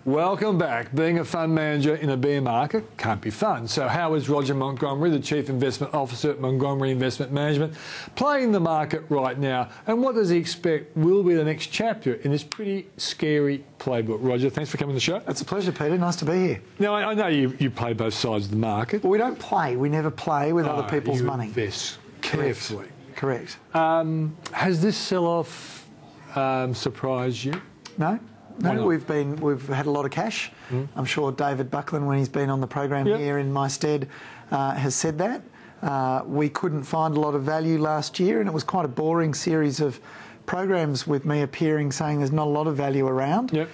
Welcome back. Being a fund manager in a bear market can't be fun. So how is Roger Montgomery, the Chief Investment Officer at Montgomery Investment Management, playing the market right now? And what does he expect will be the next chapter in this pretty scary playbook? Roger, thanks for coming to the show. It's a pleasure, Peter. Nice to be here. Now, I know you play both sides of the market. Well, we don't play. We never play with other people's money. Invest carefully. Correct. Has this sell-off surprised you? No. No, we've had a lot of cash. I'm sure David Buckland, when he's been on the program here in my stead, has said that. We couldn't find a lot of value last year, and it was quite a boring series of programs with me appearing saying there's not a lot of value around. Yep.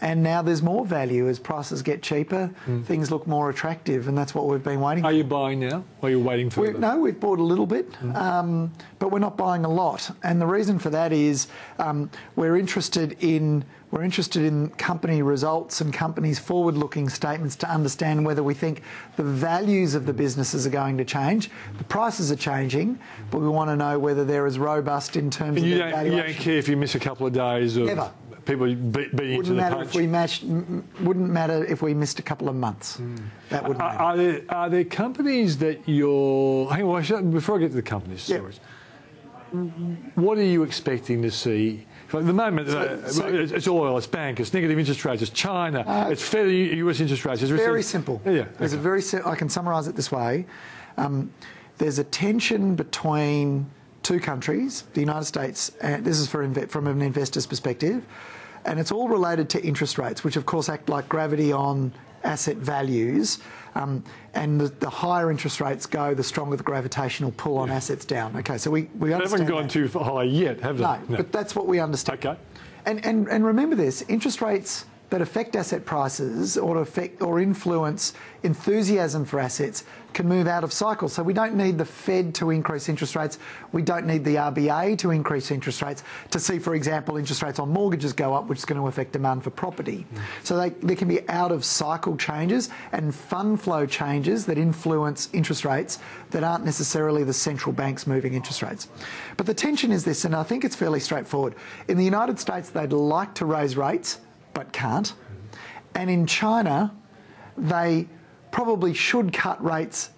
And now there's more value as prices get cheaper, things look more attractive, and that's what we've been waiting for. Are you buying now, or are you waiting for it? No, we've bought a little bit, but we're not buying a lot. And the reason for that is we're interested in company results and companies' forward-looking statements to understand whether we think the values of the businesses are going to change. The prices are changing, but we want to know whether they're as robust in terms of their valuation. You don't care if you miss a couple of days of Never. People beating into the punch? Wouldn't matter if we missed a couple of months. That wouldn't matter. Are there companies that you're... Hang on, before I get to the companies, stories, what are you expecting to see? At the moment, it's oil, it's bank, it's negative interest rates, it's China, it's Fed US interest rates. It's very simple. Yeah. I can summarise it this way. There's a tension between two countries, the United States, and this is from an investor's perspective, and it's all related to interest rates, which of course act like gravity on asset values, and the higher interest rates go, the stronger the gravitational pull on assets down. Okay, so we understand. They haven't gone too high yet, have they? No, but that's what we understand. Okay. And remember this, interest rates that affect asset prices or influence enthusiasm for assets can move out of cycle. So we don't need the Fed to increase interest rates. We don't need the RBA to increase interest rates to see, for example, interest rates on mortgages go up, which is going to affect demand for property. So there can be out of cycle changes and fund flow changes that influence interest rates that aren't necessarily the central banks moving interest rates. But the tension is this, and I think it's fairly straightforward. In the United States, they'd like to raise rates, but can't. And in China, they probably should cut rates,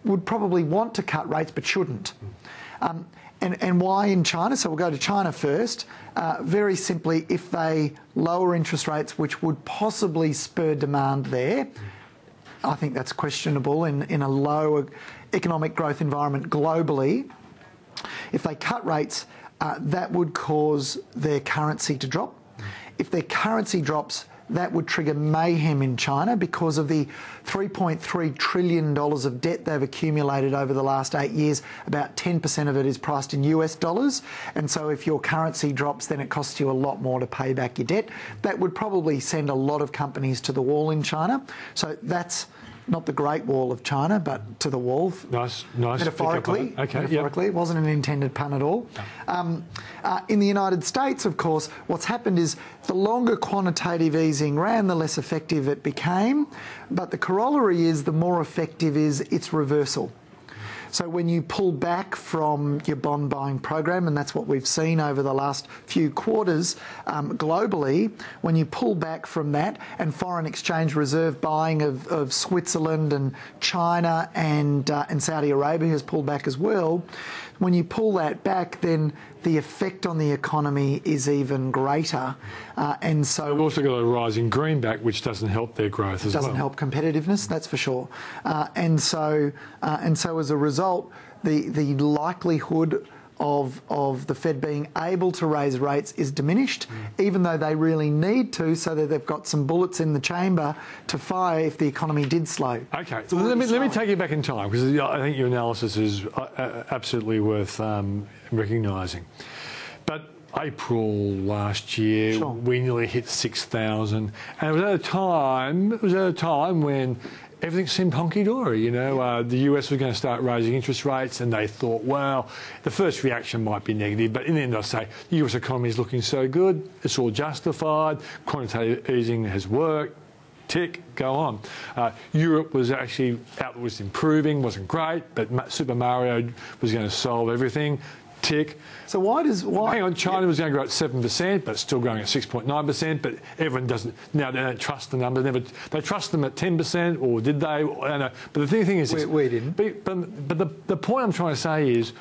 would probably want to cut rates, but shouldn't. And why in China? So we'll go to China first. Very simply, if they lower interest rates, which would possibly spur demand there, I think that's questionable in a low economic growth environment globally. If they cut rates, that would cause their currency to drop. If their currency drops, that would trigger mayhem in China because of the $3.3 trillion of debt they've accumulated over the last 8 years. About 10% of it is priced in US dollars. And so if your currency drops, then it costs you a lot more to pay back your debt. That would probably send a lot of companies to the wall in China. So that's not the Great Wall of China, but to the wall. Nice. Metaphorically. Okay. Metaphorically. It wasn't an intended pun at all. No. In the United States, of course, what's happened is the longer quantitative easing ran, the less effective it became. But the corollary is the more effective is its reversal. So when you pull back from your bond buying program, and that's what we've seen over the last few quarters globally, when you pull back from that and foreign exchange reserve buying of Switzerland and China and Saudi Arabia has pulled back as well, when you pull that back, then the effect on the economy is even greater. And so we've also got a rising greenback, which doesn't help their growth as well. Doesn't help competitiveness, that's for sure. And so as a result, the likelihood of the Fed being able to raise rates is diminished, even though they really need to, so that they've got some bullets in the chamber to fire if the economy did slow. Okay, so let me take you back in time, because I think your analysis is absolutely worth recognising. But April last year, we nearly hit 6,000, and it was at a time when everything seemed honky-dory. You know, the US was going to start raising interest rates, and they thought, well, the first reaction might be negative, but in the end they'll say, the US economy is looking so good, it's all justified, quantitative easing has worked, tick, go on. Europe was actually, outlook was improving, wasn't great, but Super Mario was going to solve everything. tick. So why? Hang on, China was going to grow at 7%, but it's still growing at 6.9%. But everyone doesn't now. They don't trust the number. They trust them at 10%, or did they? I don't know. But the thing is, we didn't. But the point I'm trying to say is,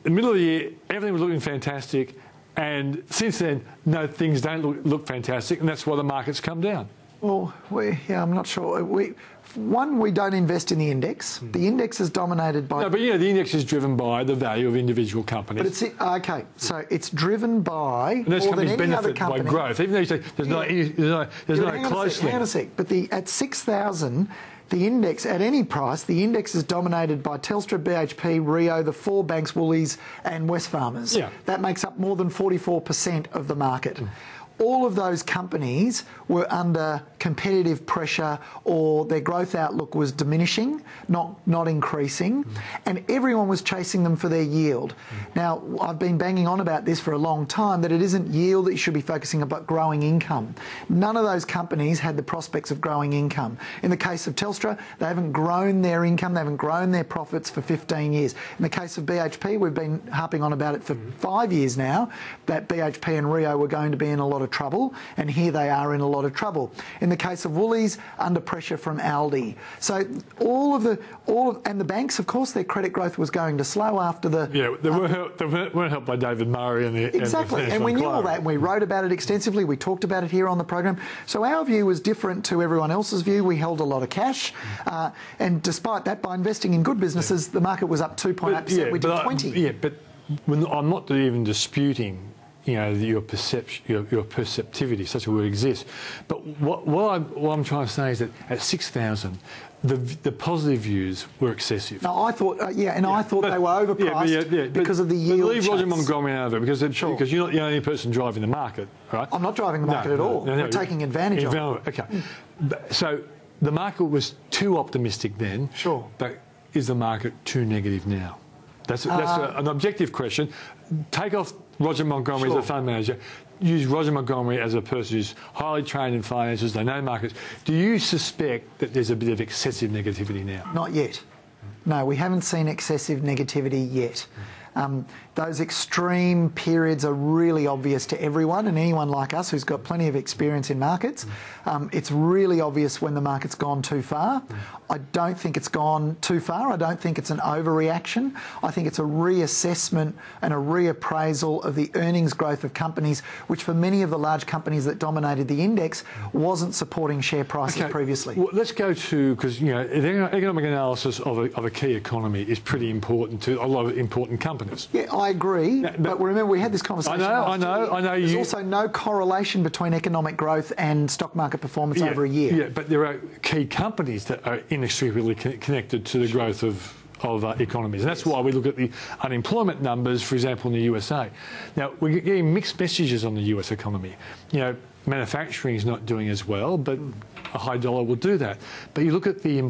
in the middle of the year, everything was looking fantastic, and since then, no, things don't look fantastic, and that's why the market's come down. Well, I'm not sure. We don't invest in the index. The index is dominated by... No, but the index is driven by the value of individual companies. But it's... Okay, so it's driven by... And those companies benefit by growth, even though you say there's no close link. Hang on a sec. But at 6,000... The index, at any price, the index is dominated by Telstra, BHP, Rio, the four banks, Woolies and Wesfarmers. Yeah. That makes up more than 44% of the market. All of those companies were under competitive pressure, or their growth outlook was diminishing, not increasing, and everyone was chasing them for their yield. Now, I've been banging on about this for a long time, that it isn't yield that you should be focusing on, but growing income. None of those companies had the prospects of growing income. In the case of Telstra, they haven't grown their income, they haven't grown their profits for 15 years. In the case of BHP, we've been harping on about it for 5 years now, that BHP and Rio were going to be in a lot of trouble, and here they are in a lot of trouble. In the case of Woolies, under pressure from Aldi. So and the banks, of course, their credit growth was going to slow after the... Yeah, they weren't helped by David Murray and the... Exactly, and we knew all that, and we wrote about it extensively, we talked about it here on the program. So our view was different to everyone else's view. We held a lot of cash, and despite that, by investing in good businesses, the market was up 2.8%, we did 20. But I'm not even disputing your perception, your perceptivity, such a word exists. But what I'm trying to say is that at 6,000, the positive views were excessive. No, I thought, I thought they were overpriced because of the yield. But leave Roger Montgomery out of it, because you're not the only person driving the market, right? I'm not driving the market at all. We're taking advantage of it. Okay. So the market was too optimistic then. Sure. But is the market too negative now? That's an objective question. Take off Roger Montgomery as a fund manager. Use Roger Montgomery as a person who's highly trained in finances, they know markets. Do you suspect that there's a bit of excessive negativity now? Not yet. No, we haven't seen excessive negativity yet. Those extreme periods are really obvious to everyone, and anyone like us who's got plenty of experience in markets. It's really obvious when the market's gone too far. I don't think it's gone too far. I don't think it's an overreaction. I think it's a reassessment and a reappraisal of the earnings growth of companies, which for many of the large companies that dominated the index wasn't supporting share prices previously. Well, let's go to, because the economic analysis of a key economy is pretty important to a lot of important companies. Yeah, I agree, but remember we had this conversation I know. There's also no correlation between economic growth and stock market performance over a year. Yeah, but there are key companies that are inextricably connected to the growth of economies. And that's why we look at the unemployment numbers, for example, in the USA. Now, we're getting mixed messages on the US economy. Manufacturing is not doing as well, but a high dollar will do that. But you look at the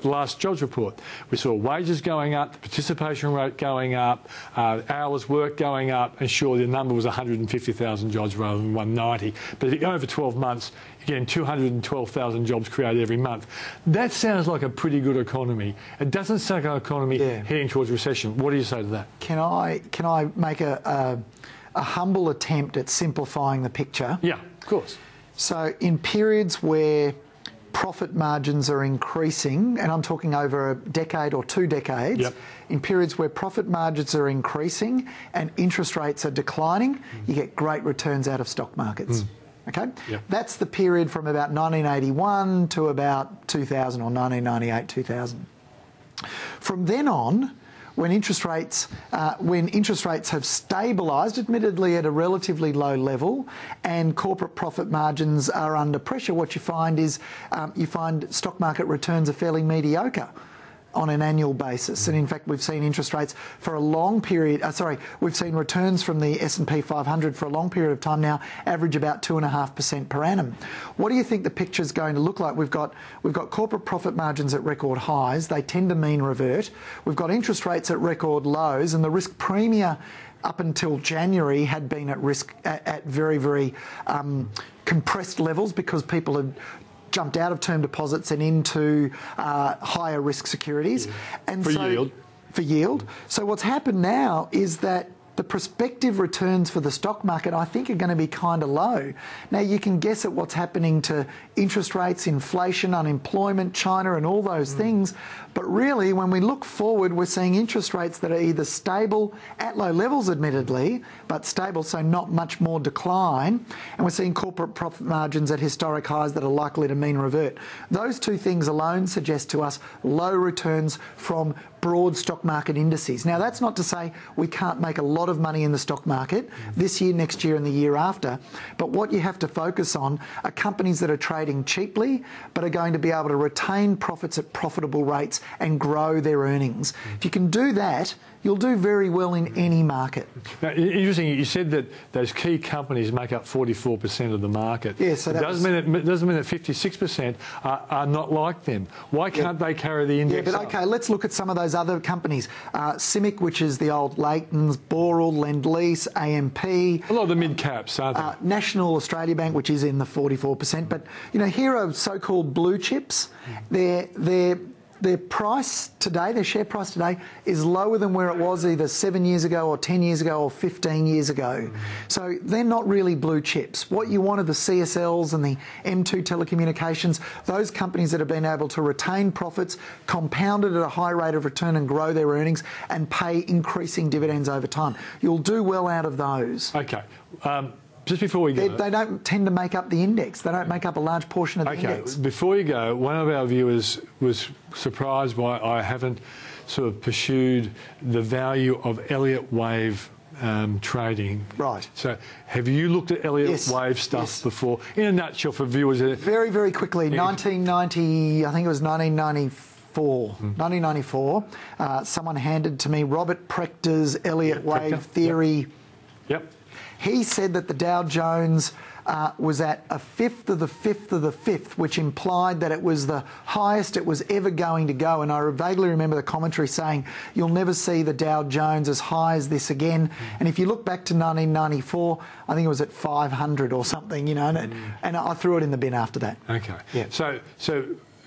last jobs report, we saw wages going up, the participation rate going up, hours worked going up, and sure, the number was 150,000 jobs rather than 190. But if you go over 12 months, you're getting 212,000 jobs created every month. That sounds like a pretty good economy. It doesn't sound like an economy heading towards recession. What do you say to that? Can I make a humble attempt at simplifying the picture? Yeah, of course. So in periods where profit margins are increasing, and I'm talking over a decade or 2 decades, in periods where profit margins are increasing and interest rates are declining, you get great returns out of stock markets. Okay? Yep. That's the period from about 1981 to about 2000, or 1998, 2000. From then on, when interest rates have stabilised, admittedly at a relatively low level, and corporate profit margins are under pressure, what you find is you find stock market returns are fairly mediocre on an annual basis. And in fact, we've seen interest rates for a long period, we've seen returns from the S&P 500 for a long period of time now average about 2.5% per annum. What do you think the picture's going to look like? We've got corporate profit margins at record highs. They tend to mean revert. We've got interest rates at record lows, and the risk premia up until January had been at risk at very, very compressed levels because people had jumped out of term deposits and into higher risk securities. And for yield. For yield. So what's happened now is that the prospective returns for the stock market, I think, are going to be kind of low. Now, you can guess at what's happening to interest rates, inflation, unemployment, China and all those things, but really, when we look forward, we're seeing interest rates that are either stable, at low levels admittedly, but stable, so not much more decline, and we're seeing corporate profit margins at historic highs that are likely to mean revert. Those two things alone suggest to us low returns from broad stock market indices. Now, that's not to say we can't make a lot of money in the stock market this year, next year and the year after, but what you have to focus on are companies that are trading cheaply but are going to be able to retain profits at profitable rates and grow their earnings. If you can do that, you'll do very well in any market. Now, interesting, you said that those key companies make up 44% of the market. Yeah, so that doesn't mean that 56% are not like them. Why can't they carry the index? Yeah, but okay, let's look at some of those other companies. CIMIC, which is the old Leighton's, Boral, Lend-Lease, AMP. A lot of the mid-caps, aren't they? National Australia Bank, which is in the 44%. But, you know, here are so-called blue chips. Their price today, their share price today, is lower than where it was either 7 years ago or 10 years ago or 15 years ago. So they're not really blue chips. What you want are the CSLs and the M2 telecommunications, those companies that have been able to retain profits, compounded at a high rate of return and grow their earnings and pay increasing dividends over time. You'll do well out of those. Okay. Just before we go... They don't tend to make up the index. They don't make up a large portion of the index. Before you go, one of our viewers was surprised why I haven't sort of pursued the value of Elliott Wave trading. Right. So have you looked at Elliott Wave stuff before? In a nutshell for viewers... Very, very quickly. 1990, I think it was 1994, someone handed to me Robert Prechter's Elliott Wave theory. Yep. He said that the Dow Jones was at a fifth of the fifth of the fifth, which implied that it was the highest it was ever going to go. And I vaguely remember the commentary saying, you'll never see the Dow Jones as high as this again. And if you look back to 1994, I think it was at 500 or something, you know, and I threw it in the bin after that. Okay. Yeah. So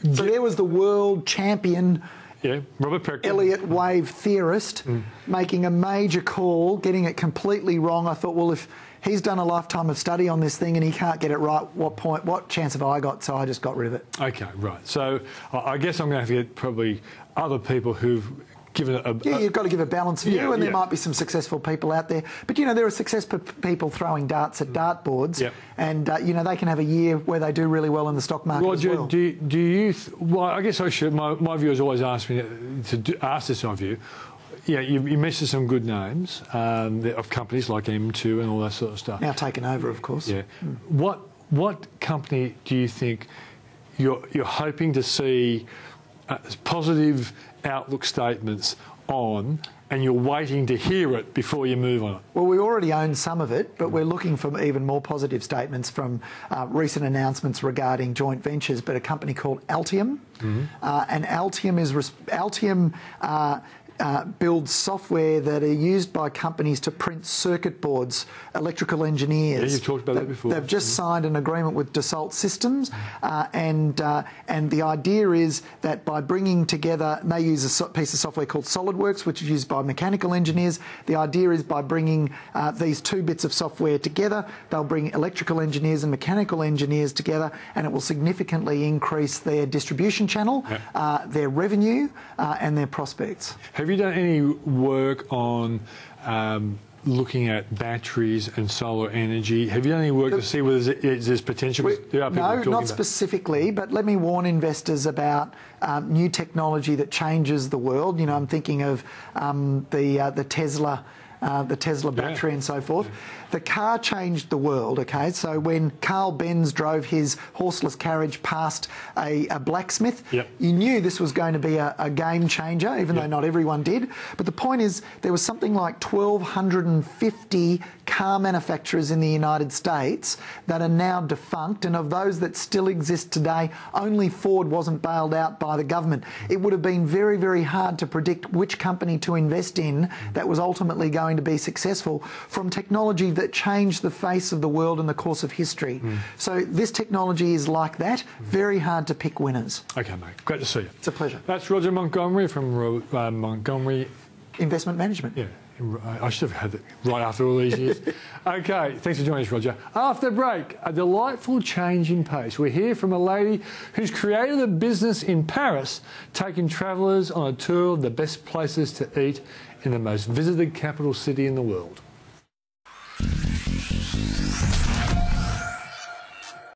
there was the world champion... Yeah, Robert Prechter. Elliott Wave theorist making a major call, getting it completely wrong. I thought, well, if he's done a lifetime of study on this thing and he can't get it right, what chance have I got? So I just got rid of it. Okay, right. So I guess I'm going to have to get probably other people who've given it a... Yeah, you've got to give a balanced view, and there might be some successful people out there. But, you know, there are successful people throwing darts at dartboards, and, you know, they can have a year where they do really well in the stock market Roger, as well. do you... well, I guess I should... My viewers always ask me to ask this of you. Yeah, you mentioned some good names of companies like M2 and all that sort of stuff. Now taken over, of course. Yeah. What company do you think you're hoping to see positive outlook statements on, and you're waiting to hear it before you move on it? Well, we already own some of it, but we're looking for even more positive statements from recent announcements regarding joint ventures, but a company called Altium. And Altium builds software that are used by companies to print circuit boards, electrical engineers. Yeah, you've talked about that before. They've just signed an agreement with Dassault Systems, and the idea is that by bringing together, they use a piece of software called SolidWorks, which is used by mechanical engineers. The idea is by bringing these two bits of software together, they'll bring electrical engineers and mechanical engineers together, and it will significantly increase their distribution channel, their revenue, and their prospects. Have you done any work on looking at batteries and solar energy? Have you done any work to see whether there's potential? No, not specifically, but let me warn investors about new technology that changes the world. You know, I'm thinking of the Tesla battery and so forth. The car changed the world, okay? So when Carl Benz drove his horseless carriage past a blacksmith, you knew this was going to be a game changer, even though not everyone did. But the point is, there was something like 1,250 car manufacturers in the United States that are now defunct, and of those that still exist today, only Ford wasn't bailed out by the government. It would have been very, very hard to predict which company to invest in that was ultimately going to be successful from technology that changed the face of the world in the course of history. So this technology is like that. Very hard to pick winners. Okay, mate. Great to see you. It's a pleasure. That's Roger Montgomery from Montgomery Investment Management. Yeah. I should have had it right after all these years. Okay, thanks for joining us, Roger. After the break, a delightful change in pace. We hear from a lady who's created a business in Paris, taking travellers on a tour of the best places to eat in the most visited capital city in the world.